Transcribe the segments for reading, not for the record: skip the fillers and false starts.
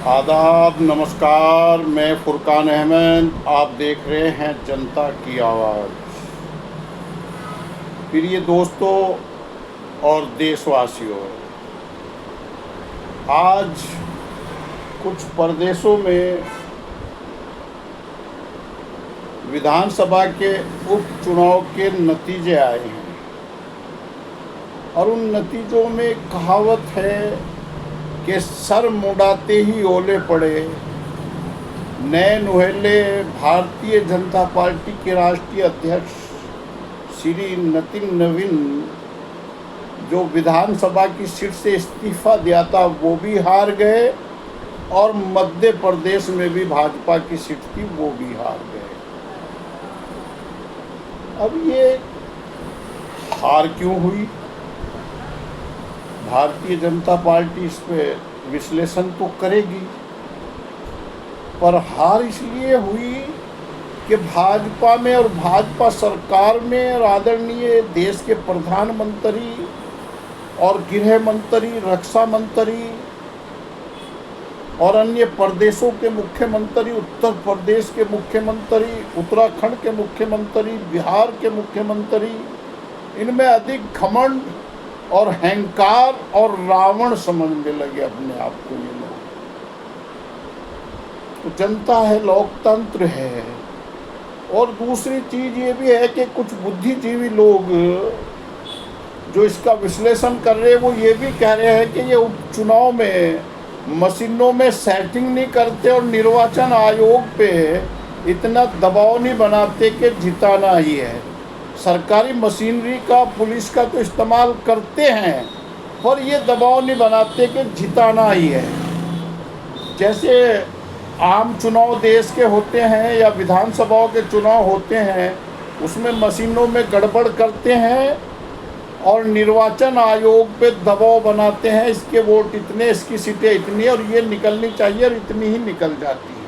आदाब, नमस्कार। मैं फुरकान अहमद, आप देख रहे हैं जनता की आवाज़। प्रिय दोस्तों और देशवासियों, आज कुछ प्रदेशों में विधानसभा के उपचुनाव के नतीजे आए हैं और उन नतीजों में कहावत है कि सर मुंडाते ही ओले पड़े। नए नुहेले भारतीय जनता पार्टी के राष्ट्रीय अध्यक्ष श्री नितिन नवीन जो विधानसभा की सीट से इस्तीफा दिया था वो भी हार गए और मध्य प्रदेश में भी भाजपा की सीट थी वो भी हार गए। अब ये हार क्यों हुई? भारतीय जनता पार्टी इस पे विश्लेषण तो करेगी, पर हार इसलिए हुई कि भाजपा में और भाजपा सरकार में और आदरणीय देश के प्रधानमंत्री और गृह मंत्री, रक्षा मंत्री और अन्य प्रदेशों के मुख्यमंत्री, उत्तर प्रदेश के मुख्यमंत्री, उत्तराखंड के मुख्यमंत्री, बिहार के मुख्यमंत्री, इनमें अधिक घमंड और अहंकार और रावण समझने लगे अपने आप को ये लोग। तो जनता है, लोकतंत्र है। और दूसरी चीज ये भी है कि कुछ बुद्धिजीवी लोग जो इसका विश्लेषण कर रहे हैं वो ये भी कह रहे हैं कि ये उपचुनाव में मशीनों में सेटिंग नहीं करते और निर्वाचन आयोग पे इतना दबाव नहीं बनाते कि जिताना ही है। सरकारी मशीनरी का, पुलिस का तो इस्तेमाल करते हैं, पर ये दबाव नहीं बनाते कि जिताना ही है। जैसे आम चुनाव देश के होते हैं या विधानसभाओं के चुनाव होते हैं, उसमें मशीनों में गड़बड़ करते हैं और निर्वाचन आयोग पे दबाव बनाते हैं, इसके वोट इतने, इसकी सीटें इतनी और ये निकलनी चाहिए और इतनी ही निकल जाती है।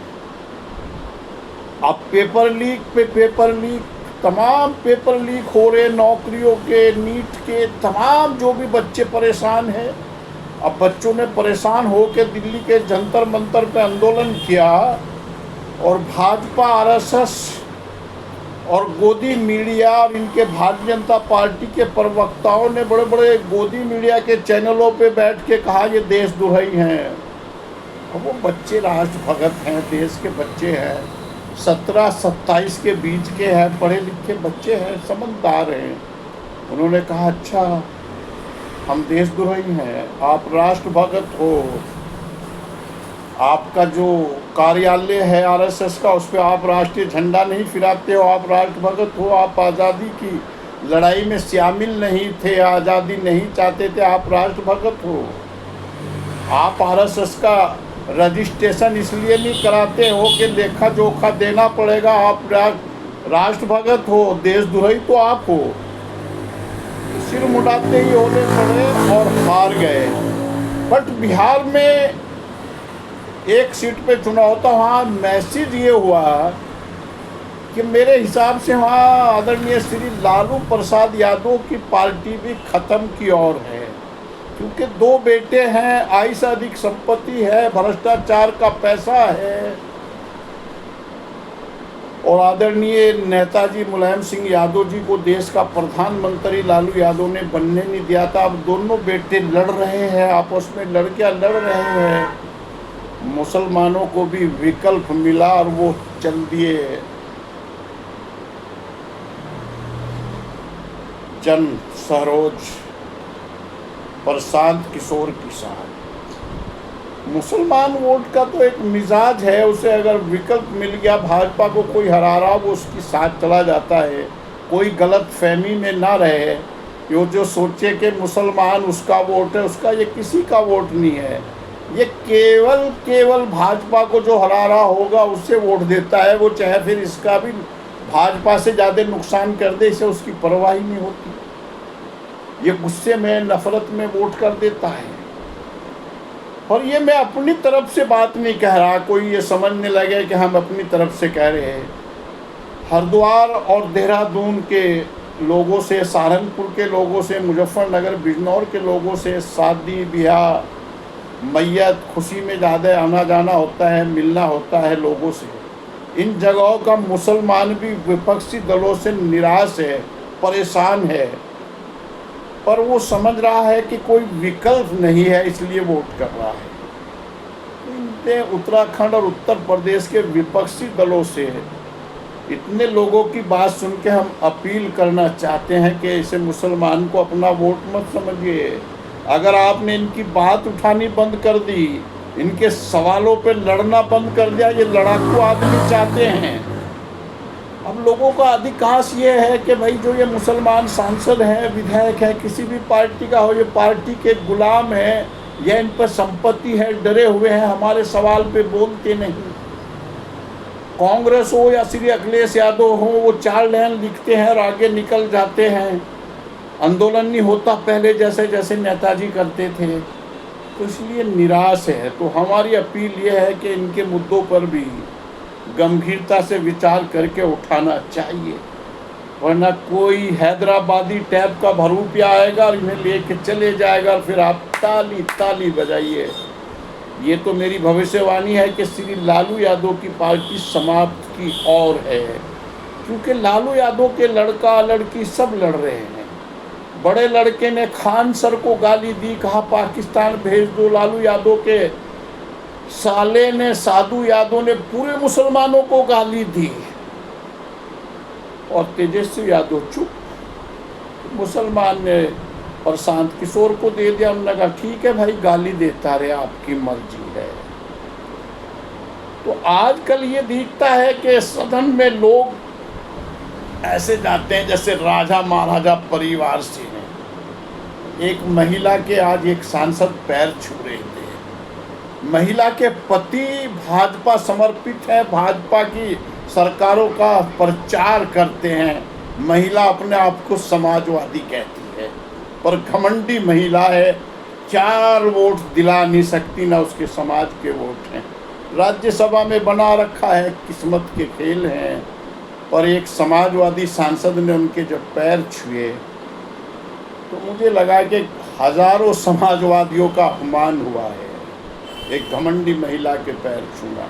अब पेपर लीक पे पेपर लीक, तमाम पेपर लीक हो रहे, नौकरियों के, नीट के, तमाम जो भी बच्चे परेशान हैं। अब बच्चों ने परेशान हो के दिल्ली के जंतर मंतर पे आंदोलन किया और भाजपा, आरएसएस और गोदी मीडिया और इनके भारतीय जनता पार्टी के प्रवक्ताओं ने बड़े बड़े गोदी मीडिया के चैनलों पे बैठ के कहा ये देशद्रोही हैं। अब वो बच्चे राष्ट्रभगत हैं, देश के बच्चे हैं, 17-27 के बीच के हैं, पढ़े लिखे बच्चे हैं, समझदार हैं। उन्होंने कहा अच्छा हम देशद्रोही हैं, आप राष्ट्रभगत हो, आपका जो कार्यालय है आरएसएस का उस पर आप राष्ट्रीय झंडा नहीं फिराते हो, आप राष्ट्रभगत हो, आप आज़ादी की लड़ाई में शामिल नहीं थे, आज़ादी नहीं चाहते थे, आप राष्ट्रभगत हो। आप आरएसएस का रजिस्ट्रेशन इसलिए नहीं कराते हो कि लेखा जोखा देना पड़ेगा, आप राष्ट्रभगत हो, देशद्रोही तो आप हो। सिर मुड़ाते ही होने पड़े और हार गए। बट बिहार में एक सीट पे चुनाव होता, वहाँ मैसेज ये हुआ कि मेरे हिसाब से वहाँ आदरणीय श्री लालू प्रसाद यादव की पार्टी भी ख़त्म की ओर है, क्योंकि 2 बेटे हैं, आय से अधिक संपत्ति है, भ्रष्टाचार का पैसा है और आदरणीय नेताजी मुलायम सिंह यादव जी को देश का प्रधानमंत्री लालू यादव ने बनने नहीं दिया था। अब दोनों बेटे लड़ रहे हैं, आपस में लड़कियां लड़ रहे हैं। मुसलमानों को भी विकल्प मिला और वो चल दिए जन सरोज प्रशांत किशोर के साथ। मुसलमान वोट का तो एक मिजाज है, उसे अगर विकल्प मिल गया, भाजपा को कोई हरा रहा वो उसके साथ चला जाता है। कोई गलत फहमी में ना रहे, ये जो सोचे कि मुसलमान उसका वोट है, उसका ये किसी का वोट नहीं है। ये केवल भाजपा को जो हरा रहा होगा उससे वोट देता है, वो चाहे फिर इसका भी भाजपा से ज़्यादा नुकसान कर दे, इसे उसकी परवाह ही नहीं होती। ये गुस्से में, नफरत में वोट कर देता है। और ये मैं अपनी तरफ से बात नहीं कह रहा, कोई ये समझने लगे कि हम अपनी तरफ से कह रहे हैं। हरिद्वार और देहरादून के लोगों से, सहारनपुर के लोगों से, मुजफ्फरनगर, बिजनौर के लोगों से शादी ब्याह मैयत, खुशी में ज़्यादा आना जाना होता है, मिलना होता है लोगों से। इन जगहों का मुसलमान भी विपक्षी दलों से निराश है, परेशान है, पर वो समझ रहा है कि कोई विकल्प नहीं है, इसलिए वोट कर रहा है। इनने उत्तराखंड और उत्तर प्रदेश के विपक्षी दलों से इतने लोगों की बात सुन के हम अपील करना चाहते हैं कि इसे मुसलमान को अपना वोट मत समझिए। अगर आपने इनकी बात उठानी बंद कर दी, इनके सवालों पे लड़ना बंद कर दिया, ये लड़ाकू आदमी चाहते हैं। अब लोगों का अधिकांश ये है कि भाई जो ये मुसलमान सांसद हैं, विधायक हैं, किसी भी पार्टी का हो, ये पार्टी के गुलाम हैं या इन पर संपत्ति है, डरे हुए हैं, हमारे सवाल पे बोलते नहीं। कांग्रेस हो या श्री अखिलेश यादव हो, वो 4 लाइन लिखते हैं और आगे निकल जाते हैं। आंदोलन नहीं होता पहले जैसे जैसे नेताजी करते थे, तो इसलिए निराश है। तो हमारी अपील ये है कि इनके मुद्दों पर भी गंभीरता से विचार करके उठाना चाहिए, वरना कोई हैदराबादी टैप का भरूपिया आएगा और इन्हें लेके चले जाएगा और फिर आप ताली ताली बजाइए। ये तो मेरी भविष्यवाणी है कि श्री लालू यादव की पार्टी समाप्त की और है, क्योंकि लालू यादव के लड़का लड़की सब लड़ रहे हैं। बड़े लड़के ने खान सर को गाली दी, कहा पाकिस्तान भेज दो। लालू यादव के साले ने, साधु यादव ने पूरे मुसलमानों को गाली दी और तेजस्वी यादव चुप। मुसलमान ने प्रशांत किशोर को दे दिया। उन्होंने कहा ठीक है भाई, गाली देता रहे, आपकी मर्जी है। तो आजकल ये दिखता है कि सदन में लोग ऐसे जाते हैं जैसे राजा महाराजा परिवार से हैं। एक महिला के आज एक सांसद पैर छू रहे थे। महिला के पति भाजपा समर्पित है, भाजपा की सरकारों का प्रचार करते हैं। महिला अपने आप को समाजवादी कहती है, पर घमंडी महिला है। 4 वोट दिला नहीं सकती, ना उसके समाज के वोट हैं। राज्यसभा में बना रखा है, किस्मत के खेल हैं। और एक समाजवादी सांसद ने उनके जब पैर छुए तो मुझे लगा कि हजारों समाजवादियों का अपमान हुआ है, एक घमंडी महिला के पैर छूना।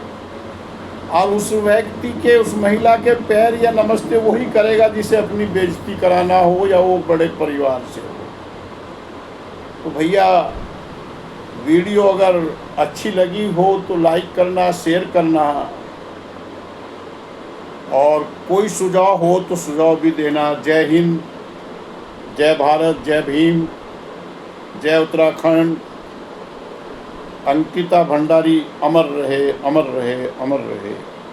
और उस व्यक्ति के, उस महिला के पैर या नमस्ते वही करेगा जिसे अपनी बेइज्जती कराना हो या वो बड़े परिवार से हो। तो भैया, वीडियो अगर अच्छी लगी हो तो लाइक करना, शेयर करना, और कोई सुझाव हो तो सुझाव भी देना। जय हिंद, जय भारत, जय भीम, जय उत्तराखंड। अंकिता भंडारी अमर रहे, अमर रहे, अमर रहे।